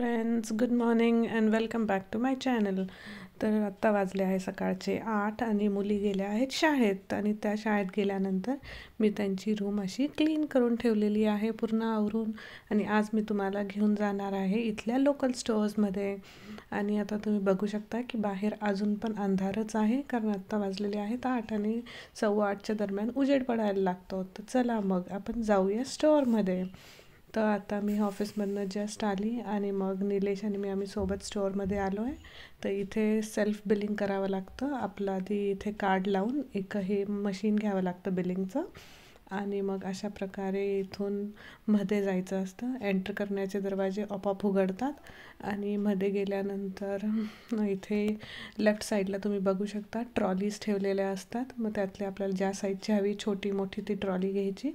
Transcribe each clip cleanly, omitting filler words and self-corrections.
Friends, good morning and welcome back to my channel. तर आत्ता वाजले आहे सकाळचे 8 आणि मुली गेल्या आहेत शाळेत. आणि त्या शाळेत गेल्यानंतर मी त्यांची रूम अशी क्लीन करून ठेवलेली आहे पूर्ण आवरून. आणि आज मी तुम्हाला घेऊन जाणार आहे इथल्या लोकल स्टोअर्समध्ये. आणि आता तुम्ही बघू शकता की बाहेर अजून पण अंधारच आहे, कारण आत्ता वाजलेले आहेत 8 आणि 8:15च्या दरम्यान उजेड पडायला लागतो. तर चला मग आपण जाऊया स्टोअरमध्ये. तर आता मी ऑफिसमधनं जस्ट आली आणि मग निलेश आणि आम्ही सोबत स्टोअरमध्ये आलो आहे. तर इथे सेल्फ बिलिंग करावं लागतं. आपलं आधी इथे कार्ड लावून एक हे मशीन घ्यावं लागतं बिलिंगचं. आणि मग अशा प्रकारे इथून मध्ये जायचं असतं. एंटर करण्याचे दरवाजे आपोआप उघडतात. आणि मध्ये गेल्यानंतर इथे लेफ्ट साईडला तुम्ही बघू शकता ट्रॉलीज ठेवलेल्या असतात. मग त्यातले आपल्याला ज्या साईजची हवी छोटी मोठी ती ट्रॉली घ्यायची.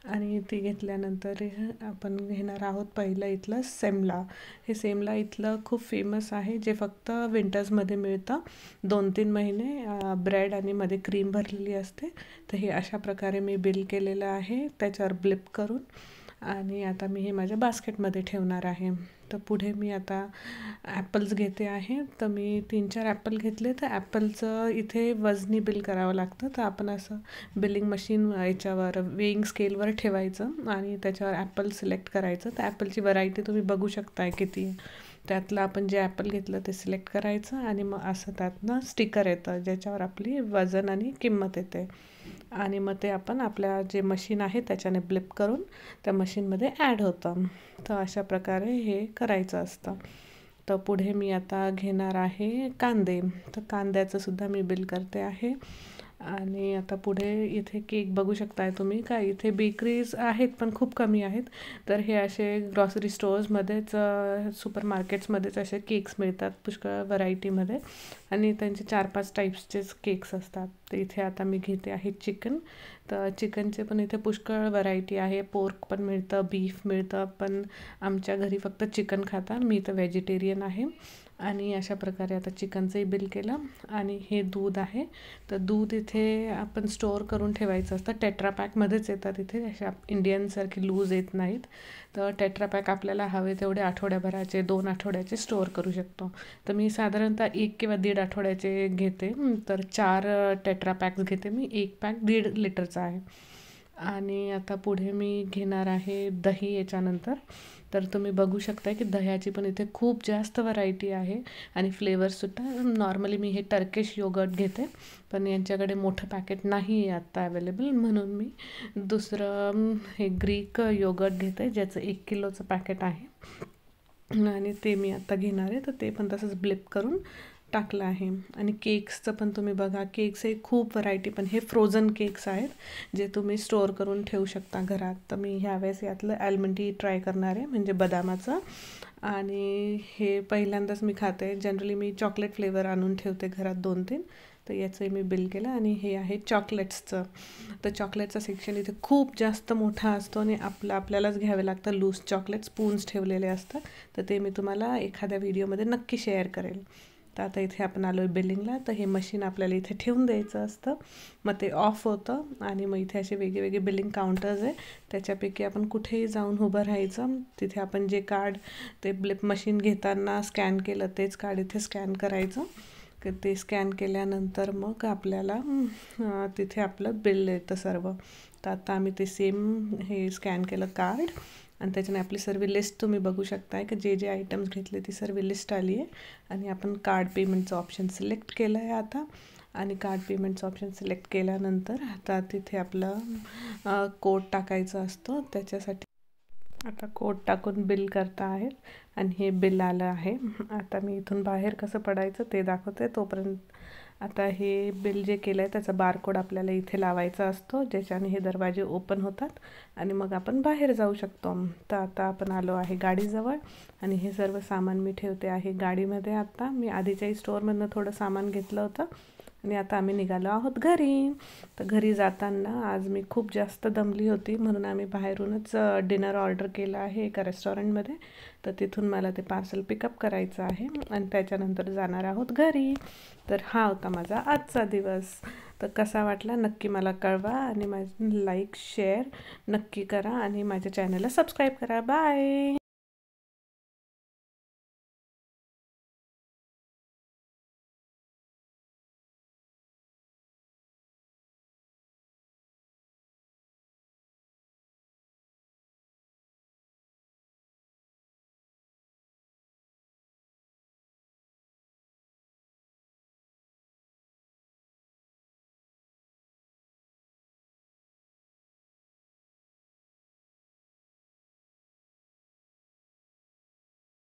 आणि ती घेतल्यानंतर आपण घेणार आहोत पहिलं इथलं सेमला. हे सेमला इथलं खूप फेमस आहे, जे फक्त विंटर्समध्ये मिळतं. 2-3 महिने ब्रेड आणि मध्ये क्रीम भरलेली असते. तर हे अशा प्रकारे मी बिल केलेलं आहे त्याच्यावर ब्लिप करून. आणि आता मी हे माझ्या बास्केटमध्ये ठेवणार आहे. तर पुढे मी आता ॲपल्स घेते आहे. तर मी 3-4 ॲपल घेतले. तर ॲपलचं इथे वजनी बिल करावं लागतं. तर आपण असं बिलिंग मशीन याच्यावर वेइंग स्केलवर ठेवायचं आणि त्याच्यावर ॲपल सिलेक्ट करायचं. तर ॲपलची व्हरायटी तुम्ही बघू शकताय किती. त्यातलं आपण जे ॲपल घेतलं ते सिलेक्ट करायचं आणि मग असं त्यातनं स्टिकर येतं ज्याच्यावर आपली वजन आणि किंमत येते. आणि मग ते आपण आपल्या जे मशीन आहे त्याच्याने ब्लिप करून त्या मशीनमध्ये ॲड होतं. तर अशा प्रकारे हे करायचं असतं. तर पुढे मी आता घेणार आहे कांदे. तर कांद्याचंसुद्धा मी बिल करते आहे. आणि आता पुढे इथे केक बघू शकताय तुम्ही. का इथे बेकरीज आहेत पण खूप कमी आहेत. तर हे असे ग्रॉसरी स्टोअर्समध्येच सुपर मार्केट्समध्येच असे केक्स मिळतात पुष्कळ व्हरायटीमध्ये. आणि त्यांचे 4-5 टाईप्सचेच केक्स असतात. तर इथे आता मी घेते आहे चिकन. तर चिकनचे पण इथे पुष्कळ व्हरायटी आहे. पोर्क पण मिळतं, बीफ मिळतं, पण आमच्या घरी फक्त चिकन खाता. मी तर व्हेजिटेरियन आहे. आणि अशा प्रकारे आता चिकनचंही बिल केलं. आणि हे दूध आहे. तर दूध इथे आपण स्टोअर करून ठेवायचं असतं. टेट्रापॅकमध्येच येतात इथे, अशा इंडियनसारखी लूज येत नाहीत. तर टेट्रापॅक आपल्याला हवे तेवढे आठवड्याभराचे 2 आठवड्याचे स्टोअर करू शकतो. तर मी साधारणतः 1 किंवा 1.5 आठवड्याचे घेते. तर 4 टेट्रापॅक्स घेते मी. 1 पॅक 1.5 लिटरचा आहे. आणि आता पुढे मी घेणार आहे दही याच्यानंतर. तर तुम्ही बघू शकता की दह्याची पण इथे खूप जास्त व्हरायटी आहे. आणि फ्लेवर्ससुद्धा नॉर्मली मी हे टर्किश योगर्ट घेते, पण यांच्याकडे मोठं पॅकेट नाही आहे आत्ता अवेलेबल, म्हणून मी दुसरं हे ग्रीक योगर्ट घेते ज्याचं 1 किलोचं पॅकेट आहे. आणि ते मी आत्ता घेणार आहे. तर ते पण तसंच ब्लिप करून टाकलं आहे. आणि केक्सचं पण तुम्ही बघा, केक्स हे खूप व्हरायटी, पण हे फ्रोझन केक्स आहेत जे तुम्ही स्टोअर करून ठेवू शकता घरात. तर मी ह्यावेळेस यातलं आल्मंडी ट्राय करणार आहे, म्हणजे बदामाचं. आणि हे पहिल्यांदाच मी खाते. जनरली मी चॉकलेट फ्लेवर आणून ठेवते घरात 2-3. तर याचंही मी बिल केलं. आणि हे आहे चॉकलेट्सचं. तर चॉकलेटचा सेक्शन इथे खूप जास्त मोठा असतो आणि आपल्यालाच घ्यावे लागतं. लूज चॉकलेट स्पून्स ठेवलेले असतात. तर ते मी तुम्हाला एखाद्या व्हिडिओमध्ये नक्की शेअर करेल. तर आता इथे आपण आलो आहे बिलिंगला. तर हे मशीन आपल्याला इथे ठेवून द्यायचं असतं. मग ते ऑफ होतं आणि मग इथे असे वेगळे बिलिंग काउंटर्स आहे. त्याच्यापैकी आपण कुठेही जाऊन उभं राहायचं. तिथे आपण जे कार्ड ते ब्लिप मशीन घेताना स्कॅन केलं तेच कार्ड इथे स्कॅन करायचं. ते स्कॅन केल्यानंतर मग आपल्याला तिथे आपलं बिल येतं सर्व. तर आता आम्ही ते सेम हे स्कॅन केलं कार्ड आणि त्याच्याने आपली सर्व लिस्ट तुम्ही बघू शकताय की जे आयटम्स घेतले ती सर्व लिस्ट आली आहे. आणि आपण कार्ड पेमेंटचं ऑप्शन सिलेक्ट केलं आहे आता. आणि कार्ड पेमेंटचं ऑप्शन सिलेक्ट केल्यानंतर आता तिथे आपलं कोड टाकायचं असतं. त्याच्यासाठी आता कोड टाकून बिल करता आहेत. आणि हे बिल आलं आहे. आता मी इथून बाहेर कसं पडायचं ते दाखवते. तोपर्यंत आता हे बिल जे केलं आहे त्याचा बारकोड आपल्याला इथे लावायचा असतो, ज्याच्याने हे दरवाजे ओपन होतात आणि मग आपण बाहेर जाऊ शकतो. तर आता आपण आलो आहे गाडीजवळ. आणि हे सर्व सामान मी ठेवते आहे गाडीमध्ये. आता मी आधीच्याही स्टोअरमधनं थोडं सामान घेतलं होतं. आणि आता आम्ही निघालो आहोत घरी. तर घरी जाताना आज मी खूप जास्त दमली होती, म्हणून आम्ही बाहेरूनच डिनर ऑर्डर केलं आहे एका रेस्टॉरंटमध्ये. तर तिथून मला ते पार्सल पिकअप करायचं आहे आणि त्याच्यानंतर जाणार आहोत घरी. तर हा होता माझा आजचा दिवस. तर कसा वाटला नक्की मला कळवा. आणि माझं लाईक शेअर नक्की करा आणि माझ्या चॅनलला सबस्क्राईब करा. बाय.